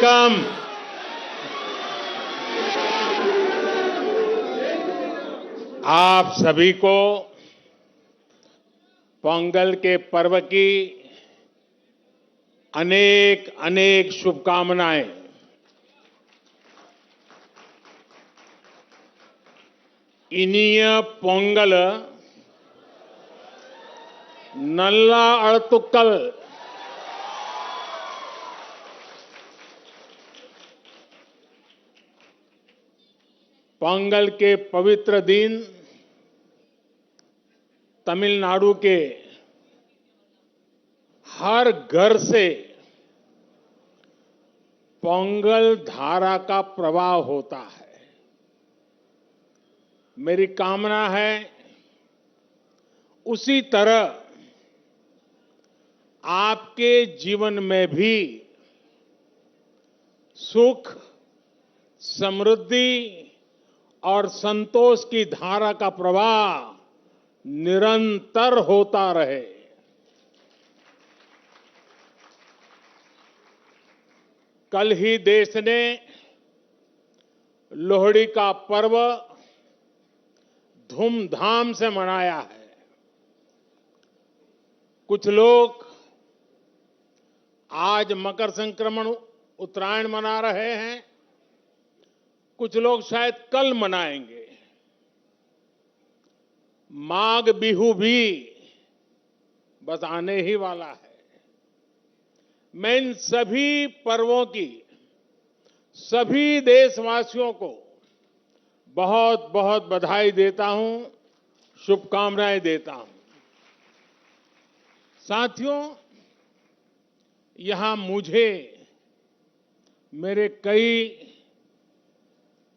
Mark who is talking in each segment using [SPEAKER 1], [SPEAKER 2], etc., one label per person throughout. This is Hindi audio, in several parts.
[SPEAKER 1] वेलकम। आप सभी को पोंगल के पर्व की अनेक अनेक शुभकामनाएं। इनिय पोंगल नल्ला अळतुक्कल। पोंगल के पवित्र दिन तमिलनाडु के हर घर से पोंगल धारा का प्रवाह होता है। मेरी कामना है उसी तरह आपके जीवन में भी सुख, समृद्धि और संतोष की धारा का प्रवाह निरंतर होता रहे। कल ही देश ने लोहड़ी का पर्व धूमधाम से मनाया है। कुछ लोग आज मकर संक्रमण उत्तरायण मना रहे हैं, कुछ लोग शायद कल मनाएंगे। माघ बिहू भी बस आने ही वाला है। मैं इन सभी पर्वों की सभी देशवासियों को बहुत बहुत बधाई देता हूं, शुभकामनाएं देता हूं। साथियों, यहां मुझे मेरे कई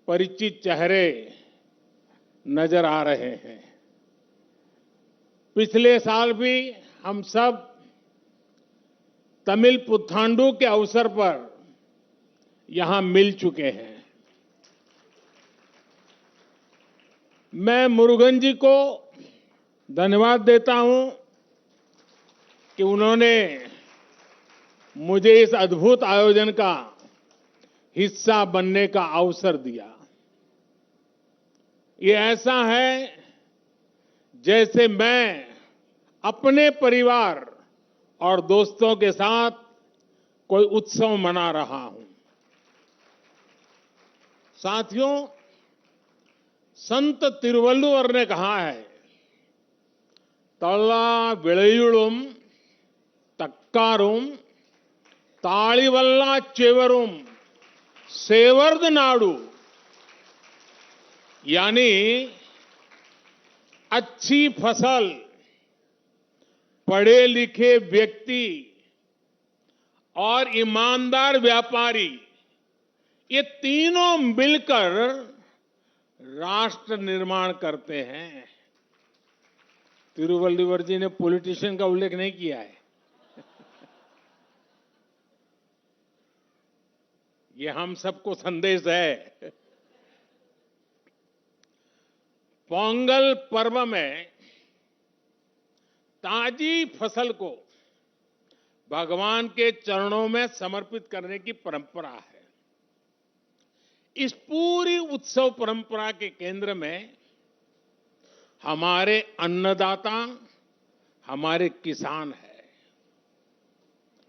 [SPEAKER 1] परिचित चेहरे नजर आ रहे हैं। पिछले साल भी हम सब तमिल पुथांडु के अवसर पर यहां मिल चुके हैं। मैं मुरुगन जी को धन्यवाद देता हूं कि उन्होंने मुझे इस अद्भुत आयोजन का हिस्सा बनने का अवसर दिया। ये ऐसा है जैसे मैं अपने परिवार और दोस्तों के साथ कोई उत्सव मना रहा हूं। साथियों, संत तिरुवल्लुवर ने कहा है, तल्ला विळयुळुम तक्कारुम ताळिवल्ला चेवरुम सेवर्द नाडु। यानी अच्छी फसल, पढ़े लिखे व्यक्ति और ईमानदार व्यापारी, ये तीनों मिलकर राष्ट्र निर्माण करते हैं। तिरुवल्लुवर जी ने पॉलिटिशियन का उल्लेख नहीं किया है। ये हम सबको संदेश है। पोंगल पर्व में ताजी फसल को भगवान के चरणों में समर्पित करने की परंपरा है। इस पूरी उत्सव परंपरा के केंद्र में हमारे अन्नदाता, हमारे किसान हैं।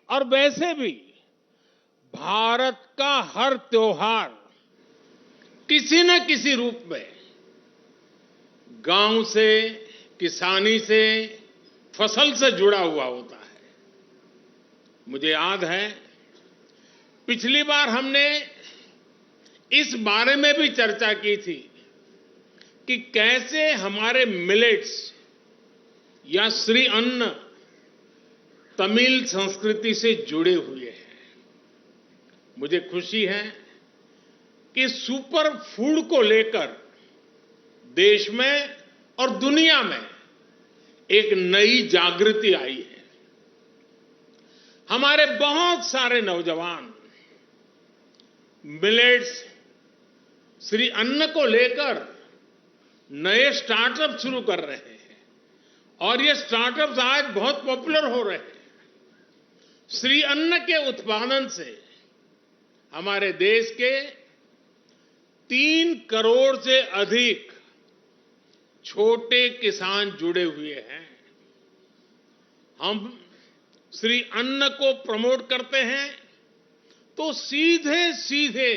[SPEAKER 1] और वैसे भी भारत का हर त्योहार किसी न किसी रूप में गांव से, किसानी से, फसल से जुड़ा हुआ होता है। मुझे याद है पिछली बार हमने इस बारे में भी चर्चा की थी कि कैसे हमारे मिलेट्स या श्री अन्न तमिल संस्कृति से जुड़े हुए हैं। मुझे खुशी है कि सुपर फूड को लेकर देश में और दुनिया में एक नई जागृति आई है। हमारे बहुत सारे नौजवान मिलेट्स, श्री अन्न को लेकर नए स्टार्टअप शुरू कर रहे हैं और ये स्टार्टअप्स आज बहुत पॉपुलर हो रहे हैं। श्री अन्न के उत्पादन से हमारे देश के 3 करोड़ से अधिक छोटे किसान जुड़े हुए हैं। हम श्री अन्न को प्रमोट करते हैं तो सीधे सीधे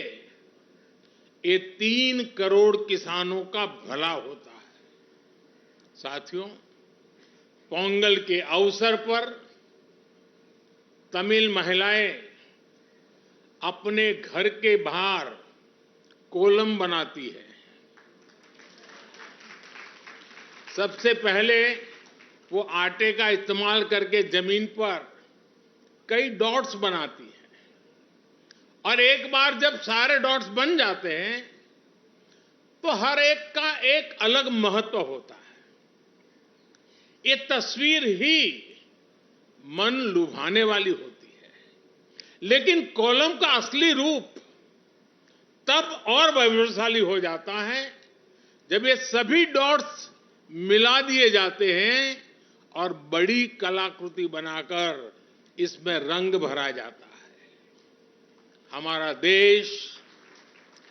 [SPEAKER 1] ये 3 करोड़ किसानों का भला होता है। साथियों, पोंगल के अवसर पर तमिल महिलाएं अपने घर के बाहर कोलम बनाती है। सबसे पहले वो आटे का इस्तेमाल करके जमीन पर कई डॉट्स बनाती है और एक बार जब सारे डॉट्स बन जाते हैं तो हर एक का एक अलग महत्व होता है। ये तस्वीर ही मन लुभाने वाली होती है, लेकिन कोलम का असली रूप तब और वैभवशाली हो जाता है जब ये सभी डॉट्स मिला दिए जाते हैं और बड़ी कलाकृति बनाकर इसमें रंग भरा जाता है। हमारा देश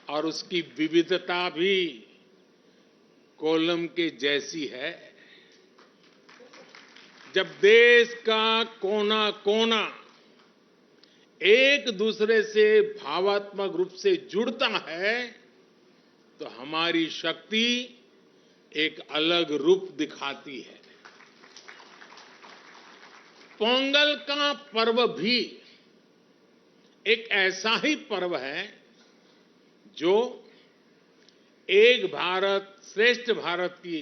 [SPEAKER 1] और उसकी विविधता भी कोलम के जैसी है। जब देश का कोना कोना एक दूसरे से भावात्मक रूप से जुड़ता है तो हमारी शक्ति एक अलग रूप दिखाती है। पोंगल का पर्व भी एक ऐसा ही पर्व है जो एक भारत श्रेष्ठ भारत की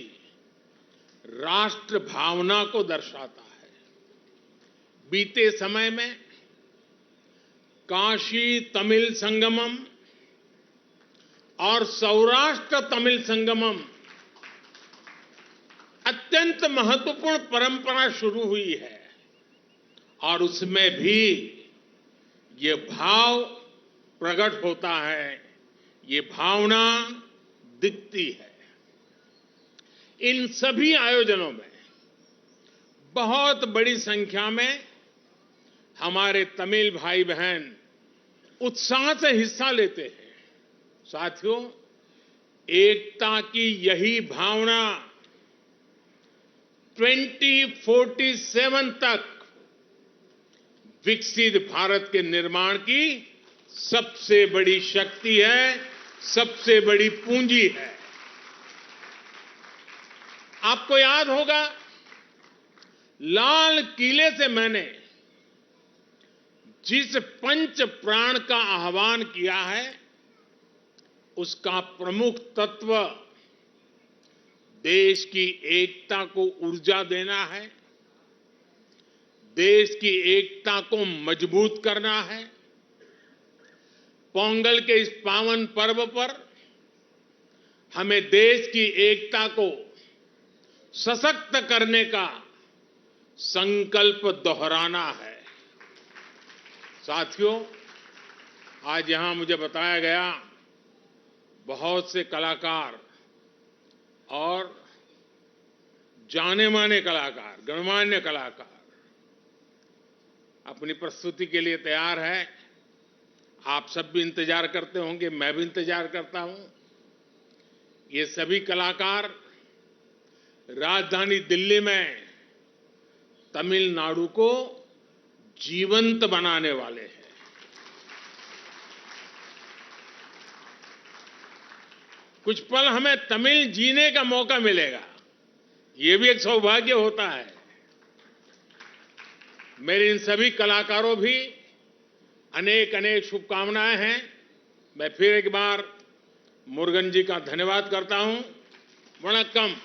[SPEAKER 1] राष्ट्र भावना को दर्शाता है। बीते समय में काशी तमिल संगमम और सौराष्ट्र तमिल संगमम अत्यंत महत्वपूर्ण परंपरा शुरू हुई है और उसमें भी ये भाव प्रकट होता है, ये भावना दिखती है। इन सभी आयोजनों में बहुत बड़ी संख्या में हमारे तमिल भाई बहन उत्साह से हिस्सा लेते हैं। साथियों, एकता की यही भावना 2047 तक विकसित भारत के निर्माण की सबसे बड़ी शक्ति है, सबसे बड़ी पूंजी है। आपको याद होगा, लाल किले से मैंने जिस पंच प्राण का आह्वान किया है उसका प्रमुख तत्व देश की एकता को ऊर्जा देना है, देश की एकता को मजबूत करना है। पोंगल के इस पावन पर्व पर हमें देश की एकता को सशक्त करने का संकल्प दोहराना है। साथियों, आज यहां मुझे बताया गया बहुत से कलाकार और जाने माने कलाकार, गणमान्य कलाकार अपनी प्रस्तुति के लिए तैयार है। आप सब भी इंतजार करते होंगे, मैं भी इंतजार करता हूं। ये सभी कलाकार राजधानी दिल्ली में तमिलनाडु को जीवंत बनाने वाले हैं। कुछ पल हमें तमिल जीने का मौका मिलेगा, ये भी एक सौभाग्य होता है। मेरे इन सभी कलाकारों भी अनेक अनेक शुभकामनाएं हैं। मैं फिर एक बार मुरुगन जी का धन्यवाद करता हूं। वणक्कम।